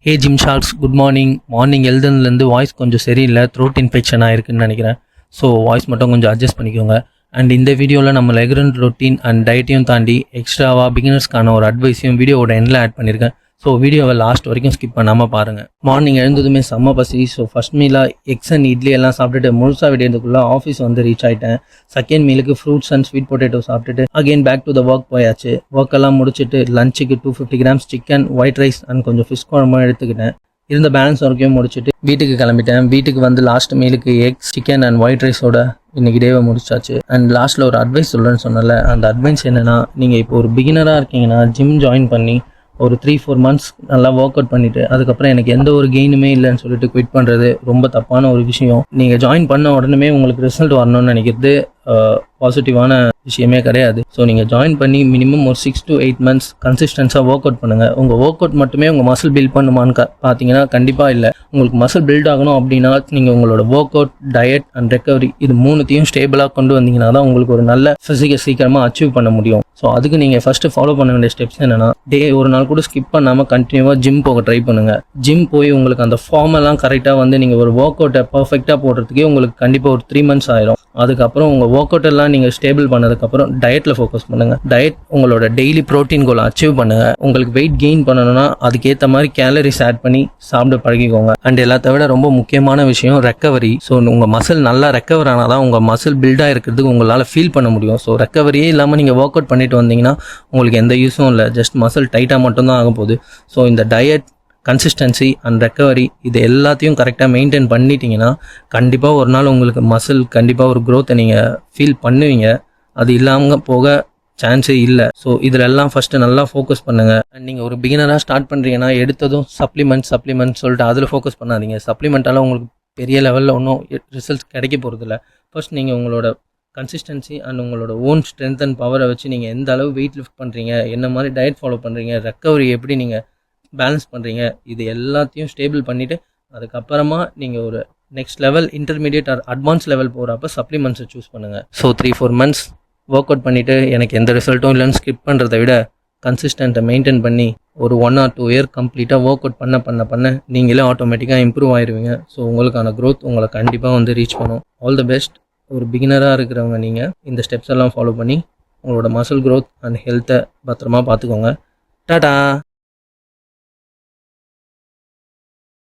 ஹே gym sharks, good morning. Morning எழுதுலேருந்து voice கொஞ்சம் சரியில்லை, த்ரோட் இன்ஃபெக்ஷன் ஆயிருக்குன்னு நினைக்கிறேன். ஸோ வாய்ஸ் மட்டும் கொஞ்சம் அட்ஜஸ்ட் பண்ணிக்கோங்க. அண்ட் இந்த வீடியோவில் நம்ம ரெகுலர் ரொட்டீன் அண்ட் டயட்டையும் தாண்டி எக்ஸ்ட்ராவாக பிகினர்ஸ்க்கான ஒரு அட்வைஸையும் வீடியோவோட எண்டில் ஆட் பண்ணியிருக்கேன். ஸோ வீடியோவை லாஸ்ட் வரைக்கும் ஸ்கிப் பண்ணாமல் பாருங்கள். மார்னிங் எழுந்ததுமே செம்ம பசி. ஸோ ஃபஸ்ட் மீலாக எக்ஸ் அண்ட் இட்லி எல்லாம் சாப்பிட்டுட்டு முழுசாக விடியதுக்குள்ளே ஆஃபீஸ் வந்து ரீச் ஆகிட்டேன். செகண்ட் மீலுக்கு ஃப்ரூட்ஸ் அண்ட் ஸ்வீட் பொட்டேட்டோ சாப்பிட்டுட்டு again back to the work போயாச்சு. ஒர்க் எல்லாம் முடிச்சுட்டு லஞ்சுக்கு 250 grams chicken, white rice and கொஞ்சம் ஃபிஷ் குழம்பு எடுத்துக்கிட்டேன். இருந்த பேலன்ஸ் வரைக்கும் முடிச்சுட்டு வீட்டுக்கு கிளம்பிட்டேன். வீட்டுக்கு வந்து லாஸ்ட் மீலுக்கு எக்ஸ், சிக்கன் அண்ட் ஒயிட் ரைஸோட இன்னைக்கு டேவை முடிச்சாச்சு. அண்ட் லாஸ்ட்டில் ஒரு அட்வைஸ் சொல்கிறேன்னு சொன்னல, அந்த அட்வைஸ் என்னென்னா, நீங்கள் இப்போ ஒரு பிகினராக இருக்கீங்கன்னா ஜிம் ஜாயின் பண்ணி ஒரு 3-4 months நல்லா ஒர்க் அவுட் பண்ணிவிட்டு அதுக்கப்புறம் எனக்கு எந்த ஒரு கெயினுமே இல்லைன்னு சொல்லிட்டு குவிட் பண்ணுறது ரொம்ப தப்பான ஒரு விஷயம். நீங்கள் ஜாயின் பண்ண உடனே உங்களுக்கு ரிசல்ட் வரணும்னு நினைக்கிறது பாசிட்டிவான விஷயமே கிடையாது. ஸோ நீங்கள் ஜாயின் பண்ணி மினிமம் ஒரு 6 to 8 months கன்சிஸ்டன்ஸாக ஒர்க் அவுட் பண்ணுங்கள். உங்கள் ஒர்க் அவுட் மட்டுமே உங்கள் மசில் பில்ட் பண்ணுமான்னு பார்த்தீங்கன்னா கண்டிப்பாக இல்லை. உங்களுக்கு மசில் பில்ட் ஆகணும் அப்படின்னா நீங்கள் உங்களோட work out, diet and recovery இது மூணுத்தையும் ஸ்டேபிளாக கொண்டு வந்தீங்கன்னா தான் உங்களுக்கு ஒரு நல்ல ஃபிசிக்கை சீக்கிரமாக அச்சீவ் பண்ண முடியும். ஸோ அதுக்கு நீங்கள் ஃபஸ்ட்டு ஃபாலோ பண்ண வேண்டிய ஸ்டெப்ஸ் என்னென்னா, ஒரு நாள் கூட ஸ்கிப் பண்ணாமல் கண்டினியூவாக ஜிம் போக ட்ரை பண்ணுங்கள். ஜிம் போய் உங்களுக்கு அந்த ஃபார்ம் எல்லாம் கரெக்டாக வந்து நீங்கள் ஒரு ஒர்க் அவுட்டை பர்ஃபெக்டாக போடுறதுக்கே உங்களுக்கு கண்டிப்பாக ஒரு 3 months ஆயிரும். அதுக்கப்புறம் உங்கள் ஒர்க் அவுட் எல்லாம் நீங்கள் ஸ்டேபிள் பண்ணதுக்கப்புறம் டயட்டில் ஃபோக்கஸ் பண்ணுங்கள். டயட் உங்களோட டெய்லி ப்ரோட்டீன் கோலை அச்சீவ் பண்ணுங்கள். உங்களுக்கு வெயிட் கெயின் பண்ணணும்னா அதுக்கேற்ற மாதிரி கேலரிஸ் ஆட் பண்ணி சாப்பிட பழகிக்கோங்க. அண்ட் எல்லாத்த விட ரொம்ப முக்கியமான விஷயம் ரெக்கவரி. ஸோ உங்கள் மசில் நல்லா ரெக்கவர் ஆனால் தான் உங்கள் மசில் பில்டாக இருக்கிறதுக்கு உங்களால் ஃபீல் பண்ண முடியும். ஸோ ரெக்கவரியே இல்லாமல் நீங்கள் ஒர்க் அவுட் பண்ணிட்டு வந்தீங்கன்னா உங்களுக்கு எந்த யூஸும் இல்லை, ஜஸ்ட் மசில் டைட்டாக மட்டும்தான் ஆக போகுது. ஸோ இந்த டயட், கன்சிஸ்டன்சி அண்ட் ரெக்கவரி இது எல்லாத்தையும் கரெக்டாக மெயின்டைன் பண்ணிட்டீங்கன்னா கண்டிப்பாக ஒரு நாள் உங்களுக்கு மசில் கண்டிப்பாக ஒரு க்ரோத்தை நீங்கள் ஃபீல் பண்ணுவீங்க. அது இல்லாமல் போக சான்ஸே இல்லை. ஸோ இதில் எல்லாம் ஃபஸ்ட்டு நல்லா ஃபோக்கஸ் பண்ணுங்கள். அண்ட் நீங்கள் ஒரு பிகினராக ஸ்டார்ட் பண்ணுறீங்கன்னா எடுத்ததும் சப்ளிமெண்ட் சொல்லிட்டு அதில் ஃபோக்கஸ் பண்ணாதீங்க. சப்ளிமெண்ட்டால் உங்களுக்கு பெரிய லெவலில் ஒன்றும் ரிசல்ட்ஸ் கிடைக்க போகிறதில்ல. ஃபர்ஸ்ட் நீங்கள் உங்களோட கன்சிஸ்டன்சி அண்ட் உங்களோட ஓன் ஸ்ட்ரென்த் அண்ட் பவரை வச்சு நீங்கள் எந்த அளவு வெயிட் லிஃப்ட் பண்ணுறீங்க, என்ன மாதிரி டயட் ஃபாலோ பண்ணுறீங்க, ரெக்கவரி எப்படி நீங்கள் பேலன்ஸ் பண்ணுறீங்க, இது எல்லாத்தையும் ஸ்டேபிள் பண்ணிவிட்டு அதுக்கப்புறமா நீங்கள் ஒரு next level, intermediate or advance level போகிறப்ப சப்ளிமெண்ட்ஸை சூஸ் பண்ணுங்கள். ஸோ 3-4 months ஒர்க் அவுட் பண்ணிவிட்டு எனக்கு எந்த ரிசல்ட்டும் இல்லைன்னு ஸ்கிப் பண்ணுறதை விட கன்சிஸ்டண்ட்டை மெயின்டைன் பண்ணி ஒரு 1 or 2 year கம்ப்ளீட்டாக ஒர்க் அவுட் பண்ண நீங்களே ஆட்டோமேட்டிக்காக இம்ப்ரூவ் ஆயிடுவீங்க. ஸோ உங்களுக்கான க்ரோத் உங்களை கண்டிப்பாக வந்து ரீச் பண்ணும். All the best. ஒரு பிகினராக இருக்கிறவங்க நீங்கள் இந்த ஸ்டெப்ஸ் எல்லாம் ஃபாலோ பண்ணி உங்களோட மசில் க்ரோத் அண்ட் ஹெல்த்தை பத்திரமா பார்த்துக்கோங்க. டாடா.